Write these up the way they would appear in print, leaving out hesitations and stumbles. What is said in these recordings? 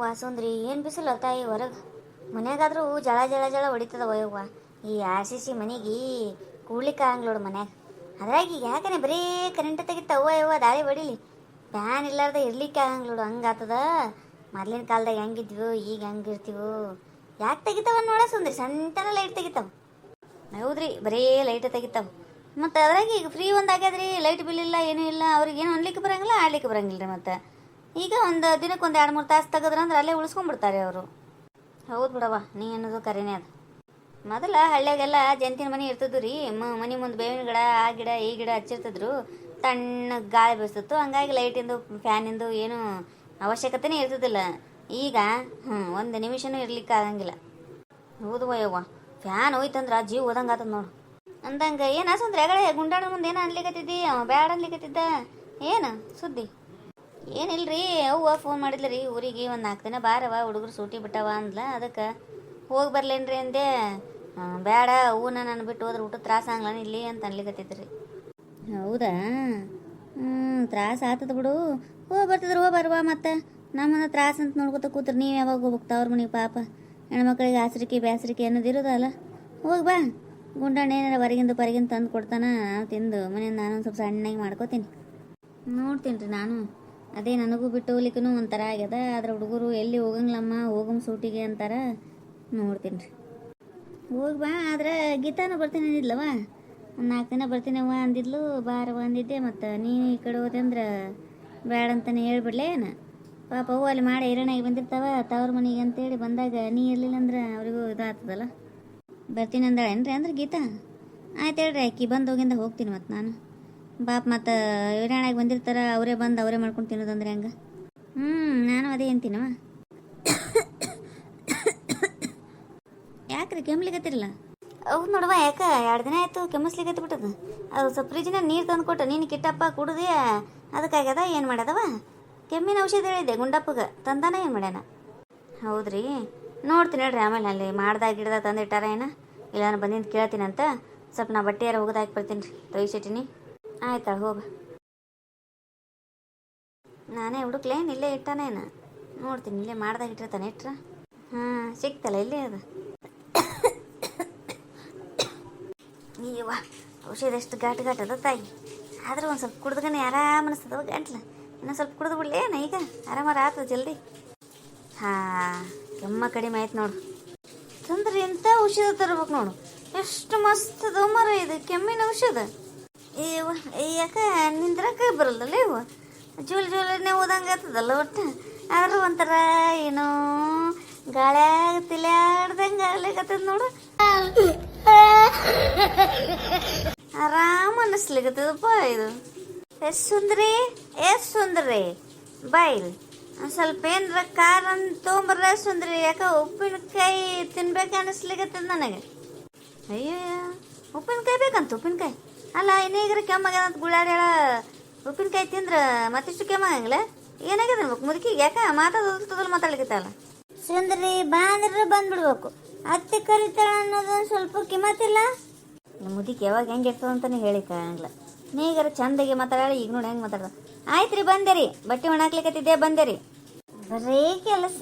ವಾಸುಂದ್ರಿ ಏನು ಬಿಸಿಲು ತಾಯಿ ಹೊರಗೆ ಮನ್ಯಾಗಾದ್ರೂ ಜಳ ಜಳ ಜಳ ಹೊಡಿತದವ ಯವ್ವ. ಈ ಆರ್ ಸಿ ಸಿ ಮನೆಗೆ ಕೂಡ್ಲಿಕ್ಕೆ ಆಗಂಗ್ಲೋಡು ಮನ್ಯಾಗ. ಅದ್ರಾಗ ಈಗ ಯಾಕನೆ ಬರೀ ಕರೆಂಟ್ ತೆಗಿತಾವ ಯವ್ವ, ದಾಳಿ ಹೊಡಿಲಿ. ಫ್ಯಾನ್ ಇಲ್ಲಾರ್ದೆ ಇರ್ಲಿಕ್ಕೆ ಆಗಂಗ್ಲೋಡು, ಹಂಗಾತದ. ಮೊದ್ಲಿನ ಕಾಲದಾಗ ಹೆಂಗಿದ್ವು ಈಗ ಹೆಂಗಿರ್ತೀವೋ. ಯಾಕೆ ತೆಗಿತಾವ ನೋಡ ಸುಂದ್ರಿ, ಸಂತನ ಲೈಟ್ ತೆಗಿತಾವ. ಹೌದ್ರಿ, ಬರೀ ಲೈಟ್ ತೆಗಿತಾವ. ಮತ್ತು ಅದ್ರಾಗ ಈಗ ಫ್ರೀ ಒಂದು ಆಗ್ಯಾದ್ರಿ, ಲೈಟ್ ಬಿಲ್ ಇಲ್ಲ ಏನೂ ಇಲ್ಲ. ಅವ್ರಿಗೆ ಏನು ಅನ್ಲಿಕ್ಕೆ ಬರಂಗಿಲ್ಲ, ಆಡ್ಲಿಕ್ಕೆ ಬರಂಗಿಲ್ಲ ರೀ. ಮತ್ತು ಈಗ ಒಂದು ದಿನಕ್ಕೆ ಒಂದು 2-3 ತಾಸು ತೆಗೆದ್ರಂದ್ರೆ ಅಲ್ಲೇ ಉಳಿಸ್ಕೊಂಡ್ಬಿಡ್ತಾರೆ ಅವರು. ಹೌದು ಬಿಡವ, ನೀ ಅನ್ನೋದು ಕರೆನೇ ಅದು. ಮೊದಲ ಹಳ್ಳಿಯಾಗೆಲ್ಲ ಜಂತಿನ ಮನೆ ಇರ್ತಿದ್ವು ರೀ. ಮನೆ ಮುಂದೆ ಬೇವಿನ ಗಿಡ, ಆ ಗಿಡ ಈ ಗಿಡ ಹಚ್ಚಿರ್ತಿದ್ರು. ತಣ್ಣ ಗಾಳಿ ಬೀಸ್ತಿತ್ತು. ಹಂಗಾಗಿ ಲೈಟಿಂದು ಫ್ಯಾನಿಂದು ಏನು ಅವಶ್ಯಕತೆನೇ ಇರ್ತಿದ್ದಿಲ್ಲ. ಈಗ ಒಂದು ನಿಮಿಷನೂ ಇರ್ಲಿಕ್ಕೆ ಆಗಂಗಿಲ್ಲ. ಹೌದು ಯವ್ವ, ಫ್ಯಾನ್ ಹೋಯ್ತಂದ್ರೆ ಜೀವ ಓದಂಗೆ ಆತದ ನೋಡು. ಅಂದಂಗೆ ಏನು ಅಸಂದ್ರೆ ಹೆಗಡೆ ಗುಂಡಾಣ ಮುಂದೆ ಏನು ಅನ್ಲಿಕತ್ತಿದ್ದಿ? ಅವ ಬ್ಯಾಡ ಅನ್ಲಿಕತ್ತಿದ್ದ. ಏನು ಸುದ್ದಿ? ಏನಿಲ್ರಿ, ಅವ್ವ ಫೋನ್ ಮಾಡಿದ್ಲ ರೀ ಊರಿಗೆ. ಒಂದು 4 ದಿನ ಬಾರವ, ಹುಡುಗರು ಸೂಟಿ ಬಿಟ್ಟವ ಅಂದ್ಲ. ಅದಕ್ಕೆ ಹೋಗಿ ಬರ್ಲೇನ್ರಿ ಅಂದೆ. ಬೇಡ, ಹೂನ ನಾನು ಬಿಟ್ಟು ಹೋದ್ರೆ ಊಟ ತ್ರಾಸ ಆಗ್ಲಾನ ಇಲ್ಲಿ ಅಂತ ಅನ್ಲಿಕತ್ತಿದ್ರಿ. ಹೌದಾ? ತ್ರಾಸ ಆತದ ಬಿಡು. ಬರ್ತದ್ರಿ, ಬರುವ. ಮತ್ತು ನಮ್ಮನ್ನ ತ್ರಾಸ ಅಂತ ನೋಡ್ಕೊತ ಕೂತ್ರಿ ನೀವು ಯಾವಾಗ ಹೋಗ್ಬೇಕು ಅವ್ರ ಮನೆಗೆ? ಪಾಪ ಹೆಣ್ಮಕ್ಳಿಗೆ ಆಸರಿಕೆ ಬ್ಯಾಸರಿಕೆ ಅನ್ನೋದು ಇರೋದಲ್ಲ. ಹೋಗಿ ಬಾ. ಗುಂಡಣ್ಣ ಏನಾರ ಹೊರಗಿಂದ ತಂದು ಕೊಡ್ತಾನ, ತಿಂದು ಮನೆಯಿಂದ ನಾನು ಸ್ವಲ್ಪ ಸಣ್ಣಗೆ ಮಾಡ್ಕೋತೀನಿ. ನೋಡ್ತೀನಿ ರೀ ನಾನು. ಅದೇ ನನಗೂ ಬಿಟ್ಟು ಹೋಗ್ಲಿಕ್ಕೂ ಒಂಥರ ಆಗ್ಯದ. ಆದ್ರೆ ಹುಡುಗರು ಎಲ್ಲಿ ಹೋಗಂಗಿಲ್ಲಮ್ಮ, ಹೋಗಮ್ಮ ಸೂಟಿಗೆ ಅಂತಾರೆ. ನೋಡ್ತೀನಿ ರೀ. ಹೋಗಿ ಬಾ. ಆದ್ರೆ ಗೀತಾನು ಬರ್ತೀನಿ ಅಂದಿದ್ಲವ. ಒಂದು 4 ದಿನ ಬರ್ತೀನವ್ವ ಅಂದಿದ್ಲು. ಬಾರವ ಅಂದಿದ್ದೆ. ಮತ್ತು ನೀನು ಈ ಕಡೆ ಹೋದೆ ಅಂದ್ರೆ ಬೇಡ ಅಂತಾನೆ ಹೇಳ್ಬಿಡ್ಲೇ ಏನು? ಪಾಪ ಹೂ ಅಲ್ಲಿ ಮಾಡಿ ಹಿರಣಾಗಿ ಬಂದಿರ್ತಾವ ತವ್ರ ಮನೆಗೆ ಅಂತೇಳಿ. ಬಂದಾಗ ನೀ ಇರಲಿಲ್ಲ ಅಂದ್ರೆ ಅವರಿಗೂ ಇದಾಗ್ತದಲ್ಲ. ಬರ್ತೀನಿ ಅಂದಾಳೇನ್ರಿ ಅಂದ್ರೆ ಗೀತಾ? ಆಯ್ತು ಹೇಳ್ರಿ, ಆಕಿ ಬಂದು ಹೋಗಿಂದ ಹೋಗ್ತೀನಿ. ಮತ್ತು ನಾನು ಬಾಪ ಮತ್ತು ಹಿರಾಣಾಗಿ ಬಂದಿರ್ತಾರ, ಅವರೇ ಬಂದು ಅವರೇ ಮಾಡ್ಕೊಂಡು ತಿನ್ನೋದಂದ್ರೆ ಹೆಂಗೆ? ನಾನು ಅದೇ ಅಂತೀನವ. ಯಾಕ್ರಿ ಕೆಮ್ಮಲಿಕತ್ತಿರಲ್ಲ? ಹೌದು ನೋಡುವ, ಯಾಕೆ 2 ದಿನ ಆಯಿತು ಕೆಮ್ಮಿಸ್ಲಿಕತ್ತಿ ಬಿಟ್ಟದ. ಅದು ಸ್ವಲ್ಪ ಫ್ರಿಜ್ನಾಗ ನೀರು ತಂದು ಕೊಟ್ಟು ನೀನು ಕಿಟ್ಟಪ್ಪ ಕುಡಿದೆ, ಅದಕ್ಕಾಗ್ಯದ. ಏನು ಮಾಡ್ಯದವ? ಕೆಮ್ಮಿನ ಔಷಧಿ ಹೇಳಿದ್ದೆ ಗುಂಡಪ್ಪಗೆ, ತಂದಾನ ಏನು ಮಾಡ್ಯಾನ? ಹೌದ್ರಿ, ನೋಡ್ತೀನಿ ಹೇಳ್ರಿ. ಆಮೇಲೆ ಅಲ್ಲಿ ಮಾಡ್ದಾಗ ಗಿಡದಾಗ ತಂದಿಟ್ಟಾರ ಏನ ಇಲ್ಲ, ನಾನು ಬಂದಿಂದ ಕೇಳ್ತೀನಂತ. ಸ್ವಲ್ಪ ನಾ ಬಟ್ಟೆ ಯಾರು ಹೋಗೋದು ಹಾಕಿ ಬರ್ತೀನಿ ರೀ, ತೊಯ್ಸಿಟ್ಟಿನಿ. ಆಯ್ತಾ, ಹೋಗ. ನಾನೇ ಹುಡುಕ್ಲೇನು, ಇಲ್ಲೇ ಇಟ್ಟಾನೇನು ನೋಡ್ತೀನಿ. ಇಲ್ಲೇ ಮಾಡ್ದಾಗ ಇಟ್ಟಿರ್ತಾನೆ. ಇಟ್ರ ಸಿಕ್ತಲ್ಲ ಇಲ್ಲೇ ಅದು. ಅಯ್ಯವ್ವ, ಔಷಧ ಎಷ್ಟು ಘಾಟ್ ಅದ ತಾಯಿ. ಆದ್ರೆ ಒಂದು ಸ್ವಲ್ಪ ಕುಡ್ದಗನೆ ಆರಾಮ ಅನಿಸ್ತದವ ಗಂಟ್ಲು. ಇನ್ನೊಂದು ಸ್ವಲ್ಪ ಕುಡಿದು ಬಿಡ್ಲಿ ಏನ ಈಗ? ಆರಾಮಾರ ಆತದ ಜಲ್ದಿ. ಕೆಮ್ಮ ಕಡಿಮೆ ಆಯ್ತು ನೋಡು. ತಂದ್ರೆ ಎಂಥ ಔಷಧ ತರ್ಬೇಕು ನೋಡು. ಎಷ್ಟು ಮಸ್ತ್ ಅದ ಮರ ಇದು ಕೆಮ್ಮಿನ ಔಷಧ. ಯಾಕೆ ನಿಂದ್ರಕ್ಕೆ ಬರಲ್ಲಲ್ಲ ಇವು? ಜೋಲನೆ ಓದಂಗೆ ಆಗ್ತದಲ್ಲ ಒಟ್ಟು. ಆದ್ರೂ ಒಂಥರ ಏನೋ ಗಾಳ್ಯಾಗ ತಿಳ್ಯಾಡ್ದಂಗೆ ಆಗ್ಲಿಕತ್ತದ ನೋಡು. ಆರಾಮ ಅನ್ನಿಸ್ಲಿಕತ್ತದಪ್ಪ ಇದು. ಎಷ್ಟು ಸುಂದ್ರಿ ಬಾಯಿಲ್ ಸ್ವಲ್ಪ ಏನ್ರ ಖಾರ ಅಂತ ತೊಗೊಂಬರ್ರ ಸುಂದ್ರಿ. ಯಾಕೆ ಉಪ್ಪಿನಕಾಯಿ ತಿನ್ಬೇಕು ಅನ್ನಿಸ್ಲಿಕತ್ತದ ನನಗೆ. ಅಯ್ಯೋ, ಉಪ್ಪಿನಕಾಯಿ ಬೇಕಂತ? ಉಪ್ಪಿನಕಾಯಿ ಅಲ್ಲ, ಇನ್ನೀಗ್ರ ಕೆಮ್ಮಾಗ್ಯದ ಅಂತ ಗುಳಾಡ್ಯಾಳ. ಉಪ್ಪಿನಕಾಯಿ ತಿಂದ್ರೆ ಮತ್ತಿಷ್ಟು ಕೆಮ್ಮಾಗಂಗಿಲ್ಲ? ಏನಾಗ್ಯದ ಅನ್ಬೇಕು ಮುದುಕಿಗೆ? ಯಾಕೆ ಮಾತಾಡೋದಲ್ಲ ಮಾತಾಡ್ಲಿಕತ್ತಲ್ಲ? ಸುಂದ್ರಿ ಬಾ ಅಂದ್ರೆ ಬಂದ್ಬಿಡ್ಬೇಕು. ಅತ್ತೆ ಕರಿತಾಳ ಅನ್ನೋದೊಂದು ಸ್ವಲ್ಪ ಕಿಮ್ಮತ್ತಿಲ್ಲ. ಮುದುಕಿ ಯಾವಾಗ ಹೆಂಗೆ ಇರ್ತದ ಅಂತಾನೆ ಹೇಳಿಕ್ಕಾಗಂಗಿಲ್ಲ. ನೀಗಾರ ಚಂದಾಗಿ ಮಾತಾಡ. ಈಗ ನೋಡಿ ಹೆಂಗೆ ಮಾತಾಡ್ದ. ಆಯ್ತು ರೀ, ಬಂದೆ ರೀ. ಬಟ್ಟೆ ಒಣಾಕ್ಲಿಕತ್ತಿದ್ದೆ, ಬಂದೆ ರೀ. ಬರೀ ಕೆಲಸ.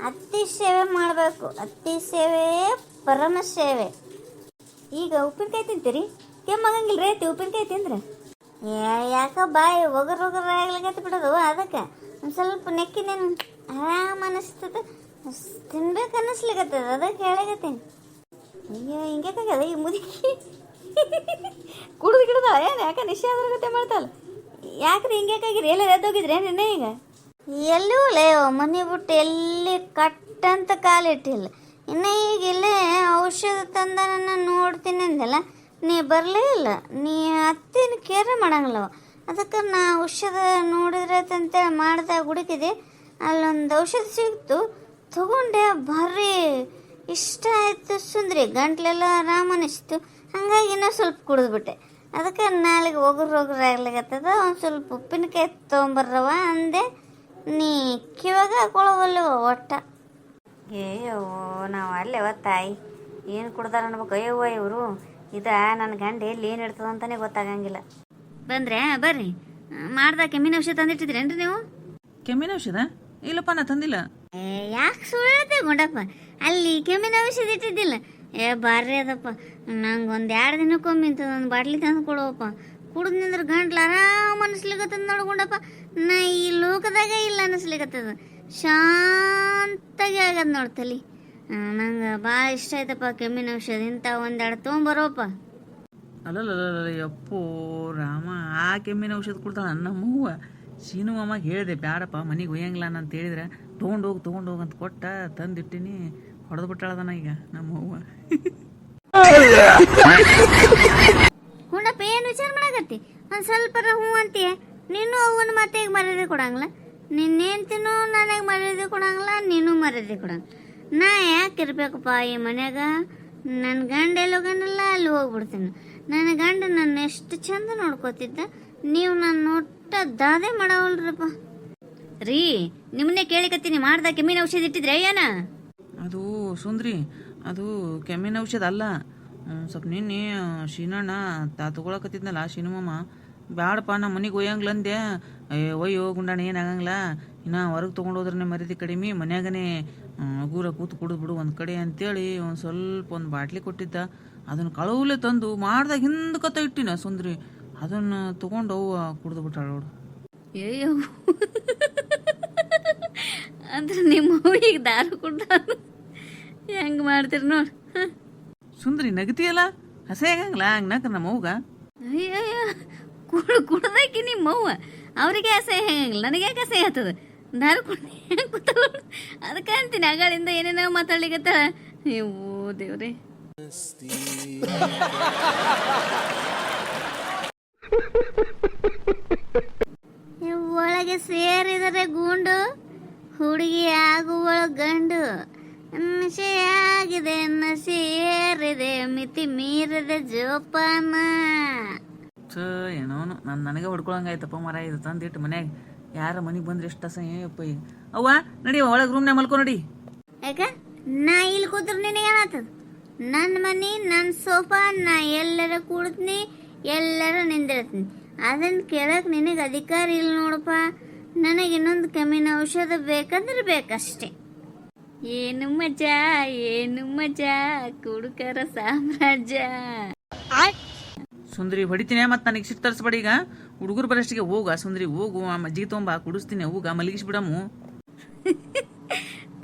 ಅತ್ತಿ ಸೇವೆ ಮಾಡಬೇಕು. ಅತ್ತಿ ಸೇವೆ ಪರಮ ಸೇವೆ. ಈಗ ಉಪ್ಪಿನಕಾಯಿ ತಿಂತೀರಿ? ಕೆಮ್ಮಾಗಂಗಿಲ್ಲ ರೀ ಐತಿ ಉಪ್ಪಿನಕಾಯಿ ತಿಂದ್ರೆ? ಯಾಕ ಬಾಯಿ ಒಗರ್ ಆಗ್ಲಿಕತ್ತಿ ಬಿಡೋದು. ಅದಕ್ಕೆ ಒಂದು ಸ್ವಲ್ಪ ನೆಕ್ಕಿನೇನು ಆರಾಮ ಅನ್ನಿಸ್ತದ, ತಿನ್ಬೇಕು ಅನ್ನಿಸ್ಲಿಕತ್ತದ. ಅದಕ್ಕೆ ಹೇಳಕತ್ತೀನಿ. ಅಯ್ಯೋ, ಹಿಂಗ್ಯಾಕಾಗ್ಯದ ಈ ಮುದುಕಿ? ಕುಡಿದು ಗಿಡದ ಏನು? ಯಾಕೆ ನಿಶ್ಚಾದ್ರಗತೆ ಮಾಡ್ತಾಳೆ? ಯಾಕ್ರಿ ಹಿಂಗ್ಯಾಕಾಗಿರಿ? ಎಲ್ಲ ಎದ್ದೋಗಿದ್ರಿ ನಿನ್ನೆ? ಈಗ ಎಲ್ಲೂ ಲೇವ ಮನೆ ಬಿಟ್ಟು ಎಲ್ಲಿ ಕಟ್ಟಂತ ಕಾಲಿಟ್ಟಿಲ್ಲ. ಇನ್ನು ಈಗ ಇಲ್ಲೇ ಔಷಧ ತಂದ ನನ್ನ ನೋಡ್ತೀನಿ ಅಂದೆಲ್ಲ, ನೀ ಬರಲೇ ಇಲ್ಲ. ನೀ ಅತ್ತೇನು ಕೇರೆ ಮಾಡಂಗಿಲ್ಲವ. ಅದಕ್ಕೆ ನಾ ಔಷಧ ನೋಡಿದ್ರೆ ಅಂತೇಳಿ ಮಾಡ್ದಾಗ ಹುಡುಕಿದೆ. ಅಲ್ಲೊಂದು ಔಷಧ ಸಿಕ್ತು, ತಗೊಂಡೆ. ಭಾರಿ ಇಷ್ಟ ಆಯಿತು ಸುಂದ್ರಿ. ಗಂಟ್ಲೆಲ್ಲ ಆರಾಮ ಅನಿಸ್ತು. ಹಾಗಾಗಿ ಇನ್ನೂ ಸ್ವಲ್ಪ ಕುಡಿದ್ಬಿಟ್ಟೆ. ಅದಕ್ಕೆ ನಾಳೆಗೆ ಒಗರು ಆಗ್ಲಿಕತ್ತದ. ಒಂದು ಸ್ವಲ್ಪ ಉಪ್ಪಿನಕಾಯಿ ತೊಗೊಂಬರ್ರವ ಅಂದೆ. ನೀ ಕಿವಾಗ ಹಾಕೊಳ್ಳೋವಲ್ಲ ಒಟ್ಟ. ಅಯ್ಯವ್ವ, ನಾವು ಅಲ್ಲೇವ ತಾಯಿ ಏನು ಕುಡ್ದಾರ ಅನ್ಬೇಕು. ಅಯ್ಯವ್ವ ಇವರು ನನ್ನ ಗಂಡ ಎಲ್ಲಿ ಏನು ಇಡ್ತದ ಅಂತಾನೆ ಗೊತ್ತಾಗಂಗಿಲ್ಲ. ಬಂದ್ರೆ ಬರ್ರಿ. ಮಾಡ್ದ ಕೆಮ್ಮಿನ ಔಷಧ ತಂದಿಟ್ಟಿದ್ರೇನ್ರಿ ನೀವು? ಕೆಮ್ಮಿನ ಔಷಧ ಇಲ್ಲಪ್ಪ ನಾ ತಂದಿಲ್ಲ. ಯಾಕೆ ಸುಳ್ಳು ಹೇಳ್ತೆ ಗುಂಡಪ್ಪ? ಅಲ್ಲಿ ಕೆಮ್ಮಿನ ಔಷಧಿ ಇಟ್ಟಿದ್ದಿಲ್ಲ? ಬಾರ್ರಿ ಅದಪ್ಪ, ನಂಗೆ ಒಂದು 2 ದಿನಕ್ಕೊಮ್ಮೆ ಇಂಥದ್ದೊಂದು ಬಾಟ್ಲಿ ತಂದು ಕೊಡುವಪ್ಪ. ಕುಡಿದ್ನಿಂದ್ರೆ ಗಂಟ್ಲು ಆರಾಮ್ ಅನಿಸ್ಲಿಕತ್ತದ ನೋಡು ಗುಂಡಪ್ಪ. ನಾ ಈ ಲೋಕದಾಗ ಇಲ್ಲ ಅನಿಸ್ಲಿಕತ್ತದ, ಶಾಂತಾಗಿ ಆಗದ ನೋಡಿ ತಲಿ. ನಂಗೆ ಭಾಳ ಇಷ್ಟ ಆಯ್ತಪ್ಪ ಕೆಮ್ಮಿನ ಔಷಧಿ. ಇಂಥ 1-2 ತೊಗೊಂಬರೋಪ್ಪ. ಅಲ್ಲಲ್ಲ ಯಪ್ಪೋ ರಾಮ, ಆ ಕೆಮ್ಮಿನ ಔಷಧ ಕೊಡ್ತಾಳ ನಮ್ಮವ್ವ. ಶೀನು ಮಾಮಾಗ ಹೇಳಿದೆ ಬ್ಯಾಡಪ್ಪ ಮನೆಗೆ ಒಯ್ಯಂಗಿಲ್ಲ ಅಂತ ಹೇಳಿದ್ರೆ ತೊಗೊಂಡೋಗಿ ಅಂತ ಕೊಟ್ಟ ತಂದಿಟ್ಟಿನಿ. ಹೊಡೆದು ಬಿಟ್ಟಾಳದನ ಈಗ ನಮ್ಮವ್ವ. ಗುಂಡಪ್ಪ ಏನು ವಿಚಾರ ಮಾಡಕತ್ತಿ? ಒಂದು ಸ್ವಲ್ಪ ಹ್ಞೂ ಅಂತೀಯ. ನೀನು ಅವನ ಮಾತೆಗೆ ಮರ್ಯಾದೆ ಕೊಡಂಗಿಲ್ಲ, ನಿನ್ನೇಂತಿನೂ ನನಗೆ ಮರ್ಯಾದೆ ಕೊಡಂಗಿಲ್ಲ, ನೀನು ಮರ್ಯಾದೆ ಕೊಡಂಗ. ನಾ ಯಾಕೆ ಇರ್ಬೇಕಪ್ಪ ಈ ಮನ್ಯಾಗ? ನನ್ನ ಗಂಡ ಎಲ್ಲೋಗನಲ್ಲ, ಅಲ್ಲಿ ಹೋಗ್ಬಿಡ್ತೀನಿ. ನನ್ನ ಗಂಡ ನನ್ನ ಎಷ್ಟು ಚಂದ ನೋಡ್ಕೋತಿದ್ದ, ನೀವು ನನ್ನ ಒಟ್ಟ ದಾದೆ ಮಾಡವಲ್ರಪ್ಪ. ರೀ, ನಿಮ್ಮನ್ನೇ ಕೇಳಿಕತ್ತೀನಿ, ಮಾಡ್ದ ಕೆಮ್ಮಿನ ಔಷಧಿ ಇಟ್ಟಿದ್ರೆ ಏನ? ಅದು ಸುಂದ್ರಿ, ಅದು ಕೆಮ್ಮಿನ ಔಷಧ ಅಲ್ಲ. ಸ್ವಲ್ಪ ನಿನ್ನೆ ಶೀನಣ್ಣ ತಗೊಳಕತ್ತಿದ್ನಲ್ಲ ಶೀನು ಮಾಮ, ಬ್ಯಾಡಪ್ಪ ನಮ್ಮ ಮನೆಗೆ ಒಯ್ಯಂಗ್ಲಂದೆ. ಒಯ್ಯೋ ಗುಂಡಣ್ಣ ಏನಾಗಂಗಿಲ್ಲ, ಇನ್ನು ಹೊರಗೆ ತೊಗೊಂಡೋದ್ರೆ ಮರ್ಯಾದೆ ಕಡಿಮೆ, ಮನ್ಯಾಗನೇ ಗೂರ ಕೂತು ಕುಡಿದು ಬಿಡು ಒಂದು ಕಡೆ ಅಂತೇಳಿ ಒಂದು ಬಾಟ್ಲಿ ಕೊಟ್ಟಿದ್ದ. ಅದನ್ನು ಕಳವುಲೆ ತಂದು ಮಾಡ್ದಾಗ ಹಿಂದಕತ್ತ ಇಟ್ಟಿನ ಸುಂದ್ರಿ. ಅದನ್ನು ತೊಗೊಂಡು ಅವು ಕುಡ್ದು ಬಿಟ್ಟಾಳ ನೋಡು. ಅಯ್ಯೋ, ಅಂದ್ರೆ ನಿಮ್ಮ ಈಗ ದಾರು ಕುಡ್ದ ಹೆಂಗೆ ಮಾಡ್ತೀರಿ ನೋಡಿ. ಸುಂದ್ರಿ ನಗತಿಯಲ್ಲ, ಹಸೆ ಆಗಂಗಿಲ್ಲ ಹಂಗೆ ನಕ್ಕ ನಮ್ಮ ಅವ್ಗ. ಅಯ್ಯಯ್ಯ, ಕುಡ್ದಾಕಿ ನಿಮ್ಮವ್ವ, ಅವ್ರಿಗೆ ಅಸಹ್ಯ ಹೆಂಗಿಲ್ಲ, ನನಗೆ ಯಾಕೆ ಅಸಹ್ಯ ಆಗ್ತದ? ದಾರು ಕುಡ್ದು ಹೆಂಗೆ ಕೂತಲ್ಲ, ಅದಕ್ಕೆ ಅಂತೀನಿ ಆಗಳಿಂದ ಏನೇನೋ ಮಾತಾಡ್ಲಿಕತ್ತಾಳ. ಅಯ್ಯೋ ದೇವ್ರೆ. ಒಳಗೆ ಸೇರಿದರೆ ಗೂಂಡು, ಹುಡುಗಿ ಆಗುವ ಗಂಡು. ನಶೆಯಾಗಿದೆ, ನಶೆ ಏರಿದೆ, ಮಿತಿ ಮೀರಿದ ಜೋಪಾನ. ಏನೋನು ನನಗೆ ಹೊಡ್ಕೊಳಂಗಾಯ್ತಪ್ಪ ಮರ. ಇದು ತಂದಿಟ್ಟು ಮನ್ಯಾಗ ಯಾರ ಮನೆಗೆ ಬಂದ್ರೆ ಎಷ್ಟು ಅಸಹ್ಯಪ್ಪ. ಈಗ ಅವ್ವ ನಡಿ ಒಳಗೆ ರೂಮ್ನಾಗ ಮಲ್ಕೊ ನಡಿ. ಯಾಕ ನಾ ಇಲ್ಲಿ ಕೂತ್ರು ನಿನಗೇನಾಗ್ತದ? ನನ್ನ ಮನೆ, ನನ್ನ ಸೋಫಾ, ನಾ ಎಲ್ಲರ ಕೂಡ್ತೀನಿ, ಎಲ್ಲರ ನಿಂದಿರ್ತೀನಿ. ಅದನ್ನ ಕೇಳಕ್ ನಿನಗೆ ಅಧಿಕಾರ ಇಲ್ಲ ನೋಡಪ್ಪ. ನನಗೆ ಇನ್ನೊಂದು ಕೆಮ್ಮಿನ ಔಷಧ ಬೇಕಂದ್ರೆ ಬೇಕಷ್ಟೇ. ಏನು ಮಜಾ, ಏನು ಮಜಾ, ಕುಡುಕರ ಸಾಮ್ರಾಜ್ಯ. ಸುಂದ್ರಿ ಹೊಡಿತೀನಿ, ಮತ್ತೆ ನನಗೆ ಸಿಟ್ಟು ತರಿಸ್ಬೇಡಿ. ಈಗ ಹುಡುಗರು ಬರೋಷ್ಟಿಗೆ ಹೋಗ ಸುಂದ್ರಿ, ಹೋಗು. ಆ ಮಜ್ಜಿಗೆ ತೊಗೊಂಬ, ಕುಡಿಸ್ತೀನಿ. ಹೋಗ ಮಲಗಿಸ್ಬಿಡಮ್ಮು.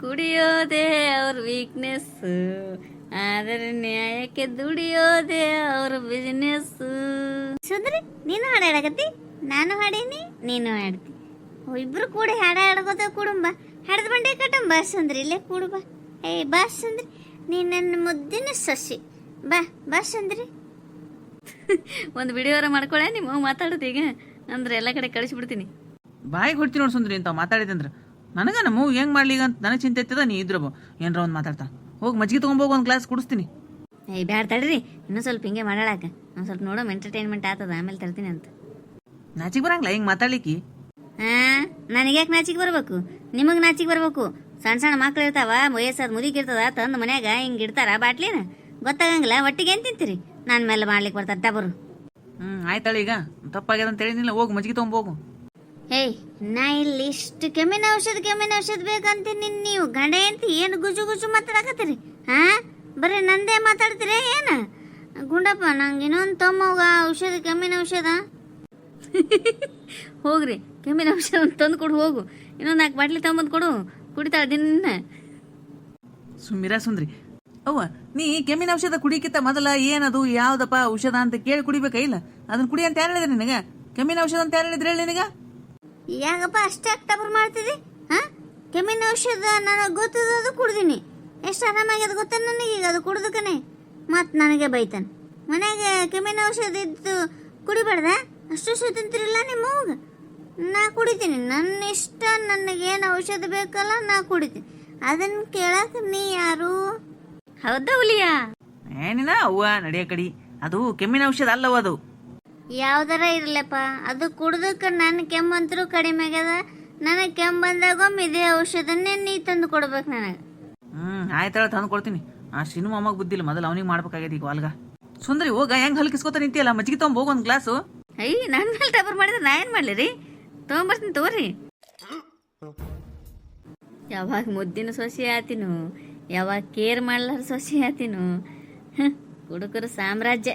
ಕುಡಿಯೋದೇ ಅವ್ರ ವೀಕ್ನೆಸ್, ಆದರೆ ನ್ಯಾಯಕ್ಕೆ ದುಡಿಯೋದೇ ಅವ್ರ ಬಿಸಿನೆಸ್. ಸುಂದ್ರಿ, ನೀನು ಹಾಡು ಹಾಡಕತ್ತಿ, ನಾನು ಹಾಡೀನಿ, ನೀನು ಹಾಡ್ತಿ. ಇಬ್ರು ಕೂಡ ಹಾಡ ಹಾಡ್ಕೋತ ಕುಡುಂಬ, ಹಾಡ್ದ ಬಂಡೆ ಕಟ್ಟಂಬ. ಸುಂದ್ರಿ ಇಲ್ಲೇ ಕೂಡು ಬಾ. ಬಾ ಸುಂದ್ರಿ, ನೀ ನನ್ನ ಮುದ್ದಿನ ಸೊಸಿ. ಬಾ ಸುಂದ್ರಿ. ಒಂದು ವಿಡಿಯೋರ ಮಾಡ್ಕೊಳೆ ನಿಮ್ಮ ಮಾತಾಡೋದು ಈಗ, ಅಂದ್ರೆ ಎಲ್ಲ ಕಡೆ ಕಳಿಸ್ಬಿಡ್ತೀನಿ. ಬಾಯಿಗೆ ಹೊಡ್ತೀನಿ ನೋಡಿ ಸುಂದ್ರಿ ಇಂತ ಮಾತಾಡಿದೆ ಅಂದ್ರೆ. ನನಗೆ ನಮ್ಮ ಹೆಂಗ್ ಮಾಡ್ಲಿ ಅಂತ ನನಗೆ ಚಿಂತೆ ಇರ್ತದ. ನೀ ಇದ್ರ ಏನ್ರ ಒಂದು ಮಾತಾಡ್ತಾ ಹೋಗಿ ಮಜ್ಜಿಗೆ ತೊಗೊಂಬೋಗಿ ಒಂದು ಗ್ಲಾಸ್ ಕುಡಿಸ್ತೀನಿ. ಬ್ಯಾಡ ತಡ್ರಿ, ಇನ್ನೂ ಸ್ವಲ್ಪ ಹಿಂಗೆ ಮಾಡಾಕ. ಒಂದು ಸ್ವಲ್ಪ ನೋಡೋ ಎಂಟರ್ಟೈನ್ಮೆಂಟ್ ಆಗ್ತದ, ಆಮೇಲೆ ತರ್ತೀನಿ ಅಂತ. ನಾಚಿಗೆ ಬರಂಗಿಲ್ಲ ಹಿಂಗೆ ಮಾತಾಡ್ಲಿಕ್ಕೆ. ನನಗ್ಯಾಕೆ ನಾಚಿಗೆ ಬರ್ಬೇಕು? ನಿಮಗೆ ನಾಚಿಗೆ ಬರ್ಬೇಕು. ಸಣ್ಣ ಸಣ್ಣ ಮಕ್ಳು ಇರ್ತಾವ, ವಯಸ್ಸಾದ ಮುದುಕಿರ್ತದ, ತಂದು ಮನ್ಯಾಗ ಹಿಂಗೆ ಇಡ್ತಾರ ಬಾಟ್ಲಿನ, ಗೊತ್ತಾಗಂಗಿಲ್ಲ. ಒಟ್ಟಿಗೆ ಏನು ತಿಂತೀರಿ? ನನ್ನ ಮೇಲೆ ಮಾಡ್ಲಿಕ್ಕೆ ಬರ್ತಾರೆ ಡಬರು. ಆಯ್ತಾಳೆ, ಈಗ ತಪ್ಪಾಗ್ಯದ ಅಂತ ಹೇಳಿನಿಲ್ಲ, ಹೋಗಿ ಮಜ್ಜಿಗೆ ತೊಗೊಂಬೋಗು. ನಾ ಇಲ್ಲಿ ಇಷ್ಟು ಕೆಮ್ಮಿನ ಔಷಧ ಬೇಕಂತೀನಿ. ನೀವು ಗಂಡ ಎಂತ ಏನು ಗುಜು ಗುಜು ಮಾತಾಡಕತ್ತೀರಿ? ಬರೀ ನಂದೇ ಮಾತಾಡ್ತೀರಿ ಏನ? ಗುಂಡಪ್ಪ, ನಂಗೆ ಇನ್ನೊಂದು ತೊಂಬ ಔಷಧ, ಕೆಮ್ಮಿನ ಔಷಧ. ಹೋಗ್ರಿ, ಕೆಮ್ಮಿನ ಔಷಧ ತಂದು ಕೊಡು ಹೋಗು. ಇನ್ನೊಂದು 4 ಬಾಟ್ಲಿ ತೊಗೊಂಬಂದು ಕೊಡು, ಕುಡಿತಾಳೆ ದಿನ. ಸುಮ್ಮಿರ ಸುಂದ್ರಿ. ಅವ್ವ, ನೀ ಕೆಮ್ಮಿನ ಔಷಧ ಕುಡಿಕಿತ್ತ ಮೊದಲ ಏನದು ಯಾವ್ದಪ್ಪ ಔಷಧ ಅಂತ ಕೇಳಿ ಕುಡಿಬೇಕ ಇಲ್ಲ? ಅದನ್ನ ಕುಡಿ ಅಂತ ಯಾರು ಹೇಳಿದ್ರಿ ನಿನಗ? ಕೆಮ್ಮಿನ ಔಷಧ ಅಂತ ಯಾರು ಹೇಳಿದ್ರಿ ಹೇಳಿ ನಿನಗ? ಯಾಕಪ್ಪ ಅಷ್ಟೇ ಟಬರ್ ಮಾಡ್ತಿದ್ದಿ? ಕೆಮ್ಮಿನ ಔಷಧ ನನಗೆ ಗೊತ್ತದ, ಅದು ಕುಡ್ದೀನಿ. ಎಷ್ಟು ಆರಾಮಾಗ್ಯದ ಗೊತ್ತ ನನಗೆ. ಈಗ ಅದು ಕುಡ್ದಕ್ಕನೆ ಮತ್ತು ನನಗೆ ಬೈತಾನೆ. ಮನೆಗೆ ಕೆಮ್ಮಿನ ಔಷಧ ಇದ್ದು ಕುಡಿಬಾರ್ದ? ಅಷ್ಟು ತಿಂತಿರಲ್ಲ ನಿಮ್ಮ ಹೋಗ. ನಾ ಕುಡಿತೀನಿ, ನನ್ನ ಇಷ್ಟ. ನನಗೇನು ಔಷಧ ಬೇಕಲ್ಲ ನಾ ಕುಡಿತೀನಿ. ಅದನ್ನ ಕೇಳಕ್ ನೀ ಯಾರು? ಹೌದಾ ಹುಲಿಯಾ? ಏನಿನ ಅವ್ವ ನಡೆಯ ಕಡಿ, ಅದು ಕೆಮ್ಮಿನ ಔಷಧ ಅಲ್ಲವ. ಅದು ಯಾವ್ದಾರ ಇರ್ಲಪ್ಪ, ಅದು ಕುಡ್ದಕ್ಕೆ ನನ್ನ ಕೆಮ್ಮಂತರೂ ಕಡಿಮೆ ಆಗ್ಯದ. ನನಗೆ ಕೆಮ್ಮು ಬಂದಾಗೊಮ್ಮೆ ಇದೇ ಔಷಧನ್ನೇ ನೀ ತಂದು ಕೊಡ್ಬೇಕು ನನಗೆ. ಆಯ್ತಾಳ, ತಂದು ಕೊಡ್ತೀನಿ. ಆ ಶಿನು ಮಾಮಾಗ ಬುದ್ಧಿಲ್ಲ, ಮೊದಲು ಅವನಿಗೆ ಮಾಡ್ಬೇಕಾಗ್ಯದ ಈಗ ವಾಲ್ಗ. ಸುಂದರಿ ಹೋಗ, ಹೆಂಗ್ ಹಲ್ಕಿಸ್ಕೊತ ನಿಂತಿಯಲ್ಲ, ಮಜ್ಜಿಗೆ ತೊಗೊಂಬೋಗ ಒಂದು ಗ್ಲಾಸು. ನನ್ನ ಮೇಲೆ ಟಬರ್ ಮಾಡಿದ್ರೆ ನಾ ಏನು ಮಾಡ್ಲಿ ರೀ? ತೊಗೊಂಬರ್ತೀನಿ ತಗೋರಿ. ಯಾವಾಗ ಮುದ್ದಿನ ಸೊಸೆ ಆತಿನು, ಯಾವಾಗ ಕೇರ್ ಮಾಡ್ಲಾರ ಸೊಸೆ ಆತಿನು. ಹುಡುಗರು ಸಾಮ್ರಾಜ್ಯ.